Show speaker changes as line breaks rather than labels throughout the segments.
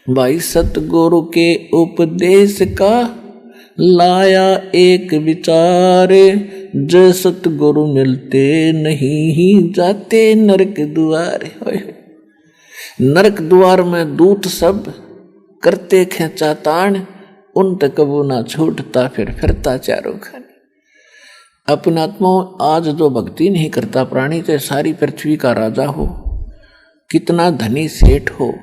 भाई सतगुरु के उपदेश का लाया एक विचार, जो सतगुरु मिलते नहीं ही जाते नरक द्वार। नरक द्वार में दूत सब करते खेचा ताण, उन तक वो ना छूटता फिर फिरता चारों खाने। अपने आत्मा आज जो भक्ति नहीं करता प्राणी, चाहे सारी पृथ्वी का राजा हो, कितना धनी सेठ हो,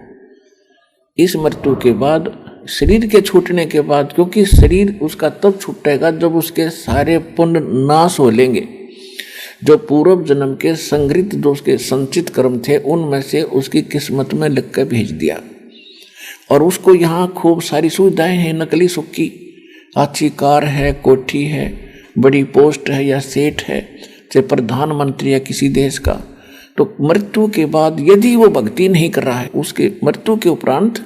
इस मृत्यु के बाद, शरीर के छूटने के बाद, क्योंकि शरीर उसका तब छूटेगा जब उसके सारे पुण्य नाश हो लेंगे। जो पूर्व जन्म के संग्रहित जो उसके संचित कर्म थे, उनमें से उसकी किस्मत में लिख कर भेज दिया, और उसको यहाँ खूब सारी सुविधाएं हैं, नकली सुख की, अच्छी कार है, कोठी है, बड़ी पोस्ट है, या सेठ है, चाहे प्रधानमंत्री है किसी देश का। तो मृत्यु के बाद यदि वो भक्ति नहीं कर रहा है, उसके मृत्यु के उपरांत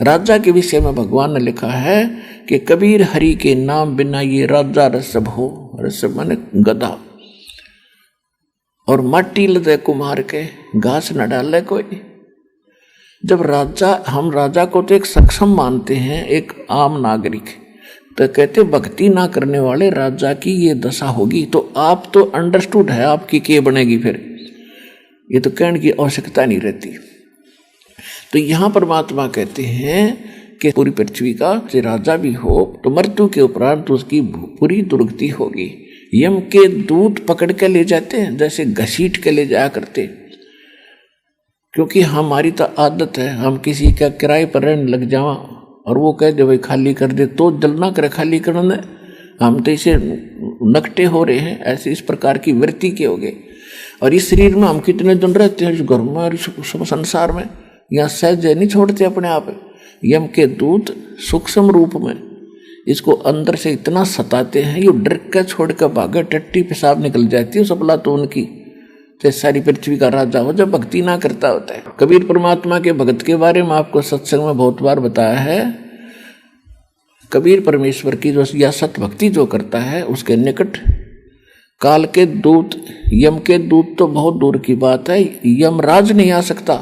राजा के विषय में भगवान ने लिखा है कि कबीर हरि के नाम बिना ये राजा रसभ हो। रसभ माने गधा, और माटी लदे कुम्हार के घास न डाले कोई। जब राजा, हम राजा को तो एक सक्षम मानते हैं, एक आम नागरिक, तो कहते भक्ति ना करने वाले राजा की ये दशा होगी। तो आप तो अंडरस्टूड है आपकी क्या बनेगी, फिर ये तो कहने की आवश्यकता नहीं रहती। तो यहाँ परमात्मा कहते हैं कि पूरी पृथ्वी का राजा भी हो तो मृत्यु के उपरांत उसकी पूरी दुर्गति होगी। यम के दूत पकड़ के ले जाते हैं, जैसे घसीट के ले जाया करते, क्योंकि हमारी तो आदत है, हम किसी का किराए पर रहने लग जावा और वो कह दे भाई खाली कर दे, तो जलना करे खाली करने, हम तो इसे नकटे हो रहे हैं। ऐसे इस प्रकार की वृत्ति के हो गए। और इस शरीर में हम कितने दिन रहते हैं, घर में और संसार में, यहाँ सहज नहीं छोड़ते अपने आप। यम के दूत सूक्ष्म रूप में इसको अंदर से इतना सताते हैं, ये डर के छोड़ कर भागे, टट्टी पेशाब निकल जाती है सबला तो उनकी, चाहे सारी पृथ्वी का राजा हो, जब भक्ति ना करता होता है। कबीर परमात्मा के भगत के बारे में आपको सत्संग में बहुत बार बताया है। कबीर परमेश्वर की जो या सत भक्ति जो करता है, उसके निकट काल के दूत, यम के दूत तो बहुत दूर की बात है, यमराज नहीं आ सकता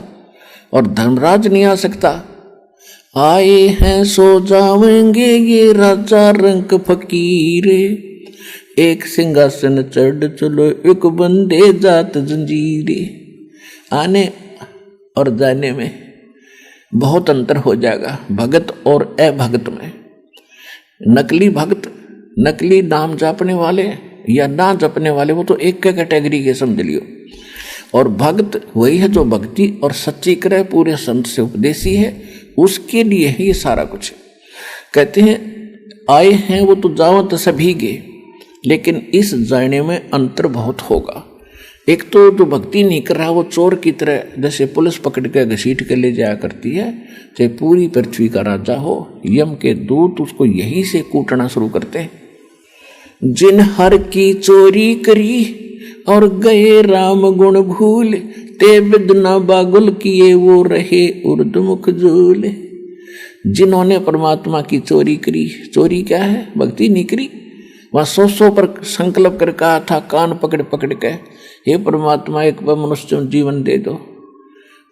और धर्मराज नहीं आ सकता। आए हैं सो जावेंगे ये राजा रंग फकीरे, एक सिंहासन चढ़ चलो एक बंदे जात जंजीरे। आने और जाने में बहुत अंतर हो जाएगा, भगत और अभगत में। नकली भक्त, नकली नाम जपने वाले या ना जपने वाले, वो तो एक कैटेगरी के समझ लियो। और भक्त वही है जो भक्ति और सच्ची करे, पूरे संत से उपदेशी है, उसके लिए ही ये सारा कुछ। कहते हैं आए हैं वो तो जावत सभी गे, लेकिन इस जाने में अंतर बहुत होगा। एक तो जो भक्ति नहीं कर रहा वो चोर की तरह, जैसे पुलिस पकड़ के घसीट के ले जाया करती है, चाहे पूरी पृथ्वी का राजा हो, यम के दूत उसको यहीं से कूटना शुरू करते हैं। जिन हर की चोरी करी और गए राम गुण भूल, ते बिदना बागुल किए वो रहे उर्दमुख झूल। जिन्होंने परमात्मा की चोरी करी, चोरी क्या है, भक्ति नहीं करी, वह सौ पर संकल्प कर कहा था, कान पकड़ पकड़ के, हे परमात्मा एक बार मनुष्य जीवन दे दो,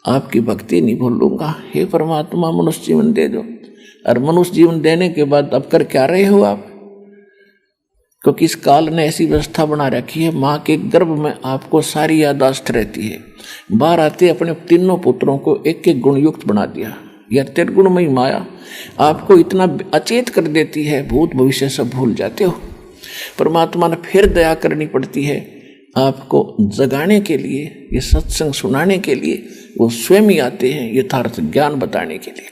आपकी भक्ति नहीं भूलूंगा, हे परमात्मा मनुष्य जीवन दे दो। और मनुष्य जीवन देने के बाद अब कर क्या रहे हो आप, क्योंकि इस काल ने ऐसी व्यवस्था बना रखी है, माँ के गर्भ में आपको सारी यादाश्त रहती है। बाहर आते अपने तीनों पुत्रों को एक एक गुणयुक्त बना दिया, यह त्रिगुणमयी माया आपको इतना अचेत कर देती है, भूत भविष्य सब भूल जाते हो। परमात्मा ने फिर दया करनी पड़ती है आपको जगाने के लिए, ये सत्संग सुनाने के लिए, वो स्वयं ही आते हैं यथार्थ ज्ञान बताने के लिए।